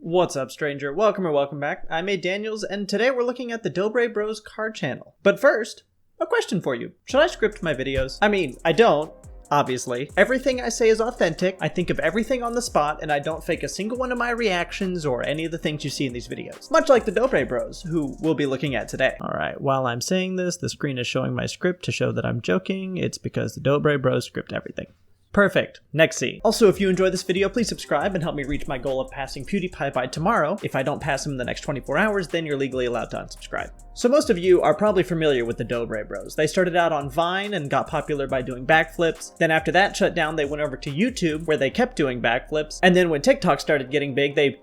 What's up, stranger? Welcome or welcome back. I'm Daniels, and today we're looking at the Dobre Bros car channel. But first, a question for you. Should I script my videos? I mean, I don't, obviously. Everything I say is authentic. I think of everything on the spot, and I don't fake a single one of my reactions or any of the things you see in these videos. Much like the Dobre Bros, who we'll be looking at today. Alright, while I'm saying this, the screen is showing my script to show that I'm joking. It's because the Dobre Bros script everything. Perfect. Next scene. Also, if you enjoy this video, please subscribe and help me reach my goal of passing PewDiePie by tomorrow. If I don't pass him in the next 24 hours, then you're legally allowed to unsubscribe. So most of you are probably familiar with the Dobre Bros. They started out on Vine and got popular by doing backflips. Then after that shut down, they went over to YouTube, where they kept doing backflips. And then when TikTok started getting big, they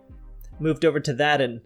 moved over to that and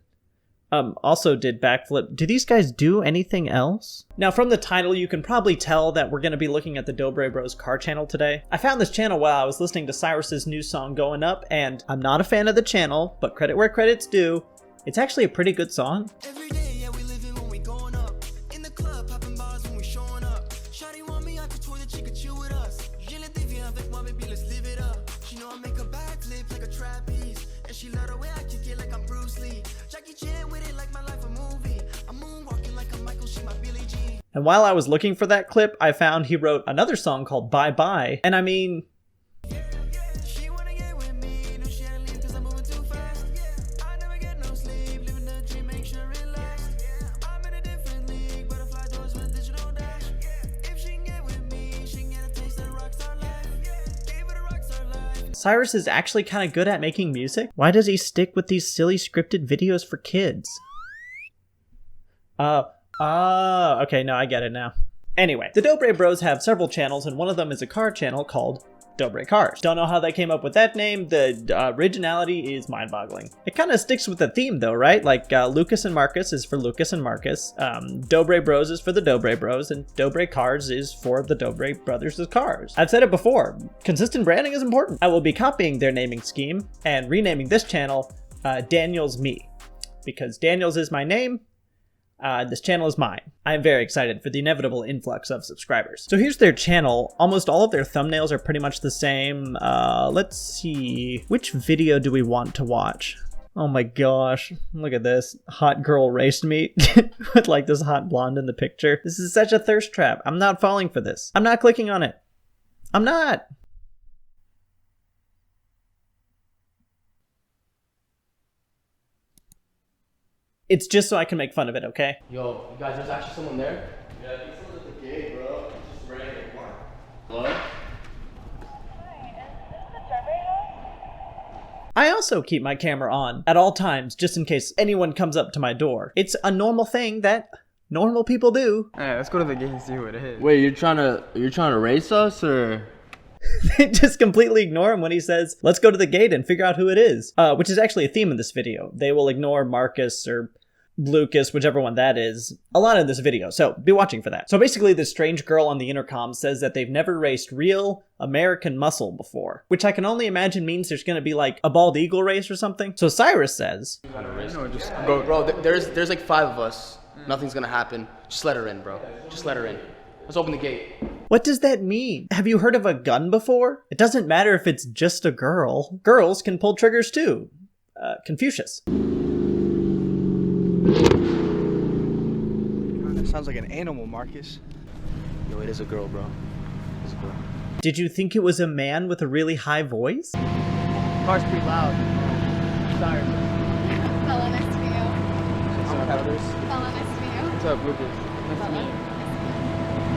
also did backflip. Do these guys do anything else? Now, from the title, you can probably tell that we're going to be looking at the Dobre Bros car channel today. I found this channel while I was listening to Cyrus's new song Going Up, and I'm not a fan of the channel, but credit where credit's due. It's actually a pretty good song. Every day, yeah, we living when we going up. In the club, popping bars when we showing up. Shawty want me out to tour that she could chill with us. Je l'ai dit, viens avec moi, baby, let's live it up. She know I make a backflip like a trapeze. And she love the way I kick it like I'm Bruce Lee. Jackie Chan with it like my life a movie. I'm moonwalking like a Michael, she my Billie Jean. And while I was looking for that clip, I found he wrote another song called Bye Bye. And I mean, She wanna get with me, no she ain't leave cause I'm moving too fast. I never get no sleep, living the dream, make sure relax. I'm in a different league, butterfly doors with digital dash. If she can get with me, she can get a taste of the rockstar life. Gave her the rockstar life. Cyrus is actually kind of good at making music. Why does he stick with these silly scripted videos for kids? Okay, no, I get it now. Anyway, the Dobre Bros have several channels, and one of them is a car channel called Dobre Cars. Don't know how they came up with that name. The originality is mind-boggling. It kind of sticks with the theme though, right? Like Lucas and Marcus is for Lucas and Marcus, Dobre Bros is for the Dobre Bros, and Dobre Cars is for the Dobre Brothers' cars. I've said it before, consistent branding is important. I will be copying their naming scheme and renaming this channel Daniels Me, because Daniels is my name. This channel is mine. I am very excited for the inevitable influx of subscribers. So here's their channel. Almost all of their thumbnails are pretty much the same. Let's see. Which video do we want to watch? Oh my gosh. Look at this. Hot girl race meet with like this hot blonde in the picture. This is such a thirst trap. I'm not falling for this. I'm not clicking on it. I'm not. It's just so I can make fun of it, okay? Yo, you guys, there's actually someone there? Yeah, I think someone's at the gate, bro. Just ran it. Come on. Hello? I also keep my camera on at all times, just in case anyone comes up to my door. It's a normal thing that normal people do. Hey, let's go to the gate and see who it is. Wait, you're trying to race us, or? They just completely ignore him when he says, let's go to the gate and figure out who it is. Which is actually a theme in this video. They will ignore Marcus or Lucas, whichever one that is, a lot in this video, so be watching for that. So basically this strange girl on the intercom says that they've never raced real American muscle before, which I can only imagine means there's gonna be like a bald eagle race or something. So Cyrus says, No, just go. Bro, there's like 5 of us. Nothing's gonna happen. Just let her in, bro. Just let her in. Let's open the gate. what does that mean? Have you heard of a gun before? It doesn't matter if it's just a girl. Girls can pull triggers too. Confucius. God, that sounds like an animal, Marcus. Yo, it is a girl, bro. It's a girl. Did you think it was a man with a really high voice? Car's pretty loud. Sorry, bro. Fella, nice to meet you. Fella, nice to meet you. What's up, Lucas? Nice to meet you.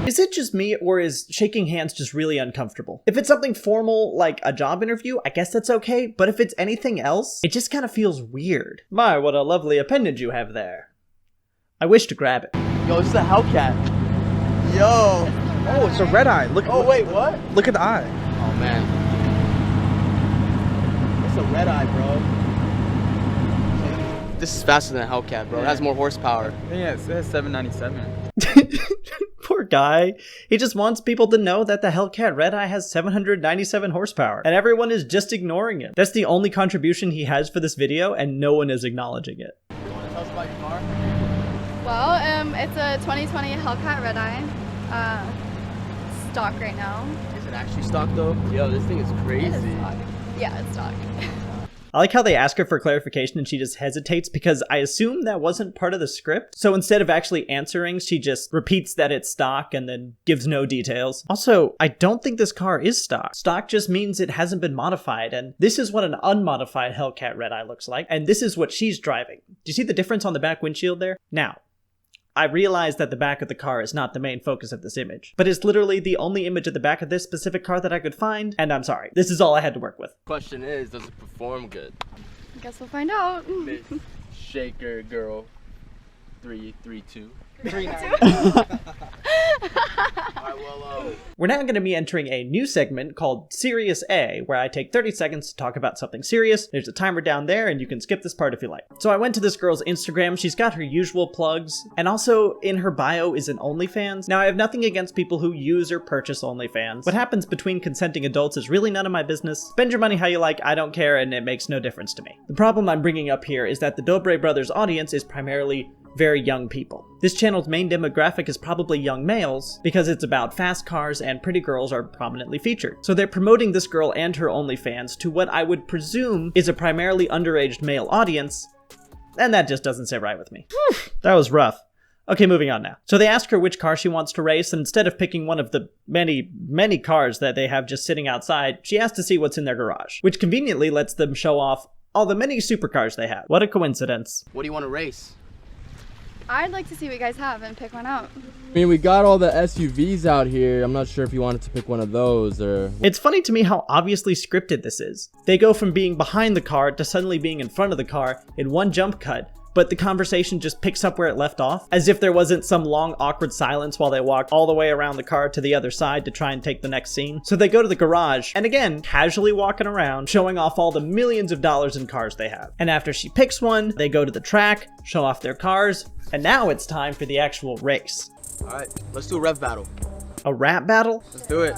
Is it just me, or is shaking hands just really uncomfortable? If it's something formal, like a job interview, I guess that's okay, but if it's anything else, it just kind of feels weird. My, what a lovely appendage you have there. I wish to grab it. Yo, this is a Hellcat. Yo! Oh, it's a red eye. Look. Oh, wait, what? Look at the eye. Oh, man. It's a red eye, bro. This is faster than a Hellcat, bro. It has more horsepower. Yeah, it says 797. Poor guy. He just wants people to know that the Hellcat Red Eye has 797 horsepower, and everyone is just ignoring him. That's the only contribution he has for this video, and no one is acknowledging it. You want to tell us about your car? Well, it's a 2020 Hellcat Red Eye. Stock right now. Is it actually stock, though? Yo, this thing is crazy. It is stock. Yeah, it's stock. I like how they ask her for clarification and she just hesitates because I assume that wasn't part of the script. So instead of actually answering, she just repeats that it's stock and then gives no details. Also, I don't think this car is stock. Stock just means it hasn't been modified, and this is what an unmodified Hellcat Red Eye looks like, and this is what she's driving. Do you see the difference on the back windshield there? Now, I realize that the back of the car is not the main focus of this image, but it's literally the only image of the back of this specific car that I could find, and I'm sorry. This is all I had to work with. Question is, does it perform good? I guess we'll find out. Miss Shaker Girl 332. We're now going to be entering a new segment called Serious A, where I take 30 seconds to talk about something serious. There's a timer down there, and you can skip this part if you like. So I went to this girl's Instagram. She's got her usual plugs, and also in her bio is an OnlyFans. Now, I have nothing against people who use or purchase OnlyFans. What happens between consenting adults is really none of my business. Spend your money how you like, I don't care, and it makes no difference to me. The problem I'm bringing up here is that the Dobre brothers' audience is primarily very young people. This channel's main demographic is probably young males because it's about fast cars and pretty girls are prominently featured. So they're promoting this girl and her OnlyFans to what I would presume is a primarily underage male audience, and that just doesn't sit right with me. That was rough. Okay, moving on now. So they ask her which car she wants to race, and instead of picking one of the many cars that they have just sitting outside, she asks to see what's in their garage, which conveniently lets them show off all the many supercars they have. What a coincidence. What do you want to race? I'd like to see what you guys have and pick one out. I mean, we got all the SUVs out here. I'm not sure if you wanted to pick one of those or... It's funny to me how obviously scripted this is. They go from being behind the car to suddenly being in front of the car in one jump cut, but the conversation just picks up where it left off, as if there wasn't some long awkward silence while they walk all the way around the car to the other side to try and take the next scene. So they go to the garage, and again, casually walking around, showing off all the millions of dollars in cars they have. And after she picks one, they go to the track, show off their cars, and now it's time for the actual race. Alright, let's do a rev battle. A rap battle? Let's do it.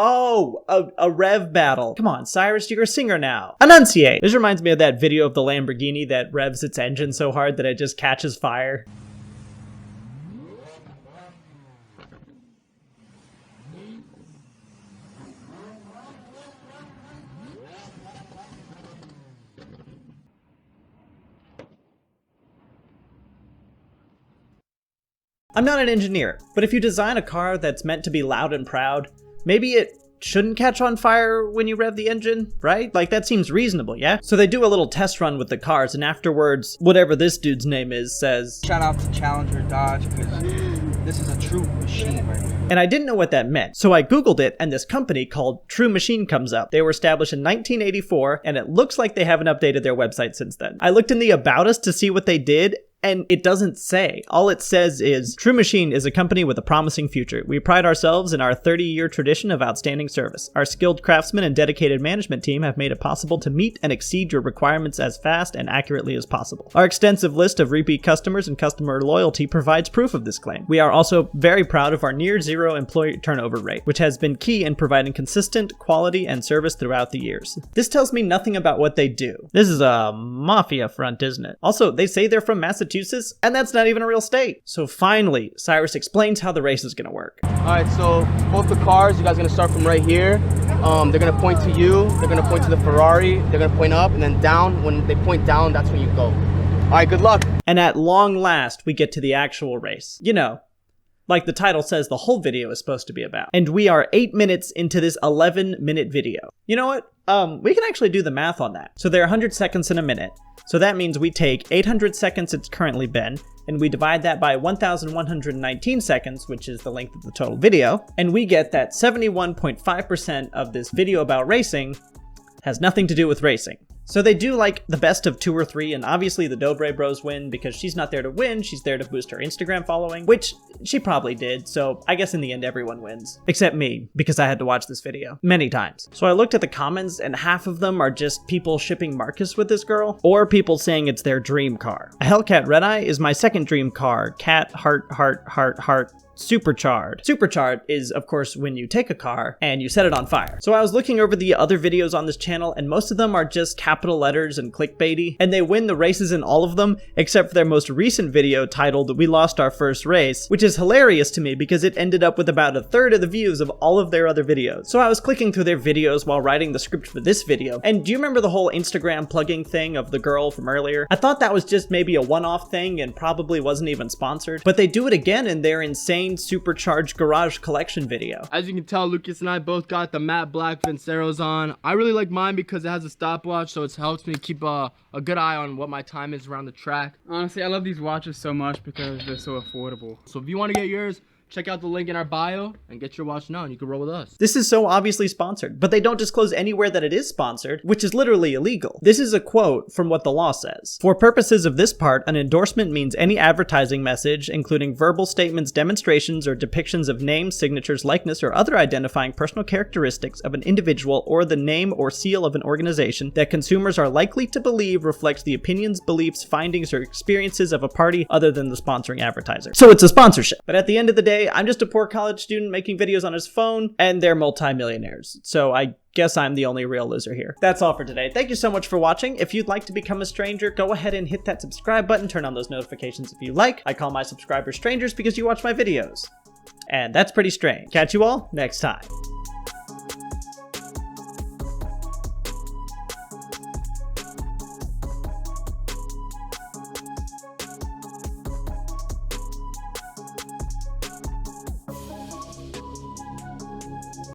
Oh, a rev battle. Come on, Cyrus, you're a singer now. Enunciate. This reminds me of that video of the Lamborghini that revs its engine so hard that it just catches fire. I'm not an engineer, but if you design a car that's meant to be loud and proud, maybe it shouldn't catch on fire when you rev the engine, right? Like, that seems reasonable, yeah? So they do a little test run with the cars, and afterwards, whatever this dude's name is says, Shout out to Challenger Dodge, because this is a true machine right here. and I didn't know what that meant. So I Googled it, and this company called True Machine comes up. They were established in 1984, and it looks like they haven't updated their website since then. I looked in the About Us to see what they did, and it doesn't say. All it says is, True Machine is a company with a promising future. We pride ourselves in our 30-year tradition of outstanding service. Our skilled craftsmen and dedicated management team have made it possible to meet and exceed your requirements as fast and accurately as possible. Our extensive list of repeat customers and customer loyalty provides proof of this claim. We are also very proud of our near-zero employee turnover rate, which has been key in providing consistent quality and service throughout the years. This tells me nothing about what they do. This is a mafia front, isn't it? Also, they say they're from Massachusetts, and that's not even a real state. So finally, Cyrus explains how the race is gonna work. Alright, so both the cars, you guys are gonna start from right here. They're gonna point to you, they're gonna point to the Ferrari, they're gonna point up, and then down. When they point down, that's when you go. Alright, good luck. And at long last, we get to the actual race. You know, like the title says the whole video is supposed to be about. And we are 8 minutes into this 11-minute video. You know what? We can actually do the math on that. So there are 100 seconds in a minute. So that means we take 800 seconds it's currently been, and we divide that by 1,119 seconds, which is the length of the total video, and we get that 71.5% of this video about racing has nothing to do with racing. So they do like the best of 2 or 3, and obviously the Dobre bros win because she's not there to win, she's there to boost her Instagram following, which she probably did, so I guess in the end everyone wins. Except me, because I had to watch this video many times. So I looked at the comments, and half of them are just people shipping Marcus with this girl, or people saying it's their dream car. A Hellcat Red Eye is my second dream car, cat, heart, supercharred. Supercharred is, of course, when you take a car and you set it on fire. So I was looking over the other videos on this channel, and most of them are just capital letters and clickbaity, and they win the races in all of them, except for their most recent video titled "We Lost Our First Race," which is hilarious to me because it ended up with about a third of the views of all of their other videos. So I was clicking through their videos while writing the script for this video, and do you remember the whole Instagram plugging thing of the girl from earlier? I thought that was just maybe a one-off thing and probably wasn't even sponsored, but they do it again in their insane supercharged garage collection video. As you can tell, Lucas and I both got the matte black Venceros on. I really like mine because it has a stopwatch, so it helps me keep a good eye on what my time is around the track. Honestly, I love these watches so much because they're so affordable. So if you want to get yours, check out the link in our bio and get your watch now and you can roll with us. This is so obviously sponsored, but they don't disclose anywhere that it is sponsored, which is literally illegal. This is a quote from what the law says. For purposes of this part, an endorsement means any advertising message, including verbal statements, demonstrations, or depictions of names, signatures, likeness, or other identifying personal characteristics of an individual or the name or seal of an organization that consumers are likely to believe reflects the opinions, beliefs, findings, or experiences of a party other than the sponsoring advertiser. So it's a sponsorship. But at the end of the day, I'm just a poor college student making videos on his phone, and they're multimillionaires. So I guess I'm the only real loser here. That's all for today. Thank you so much for watching. If you'd like to become a stranger, go ahead and hit that subscribe button, turn on those notifications if you like. I call my subscribers strangers because you watch my videos. And that's pretty strange. Catch you all next time.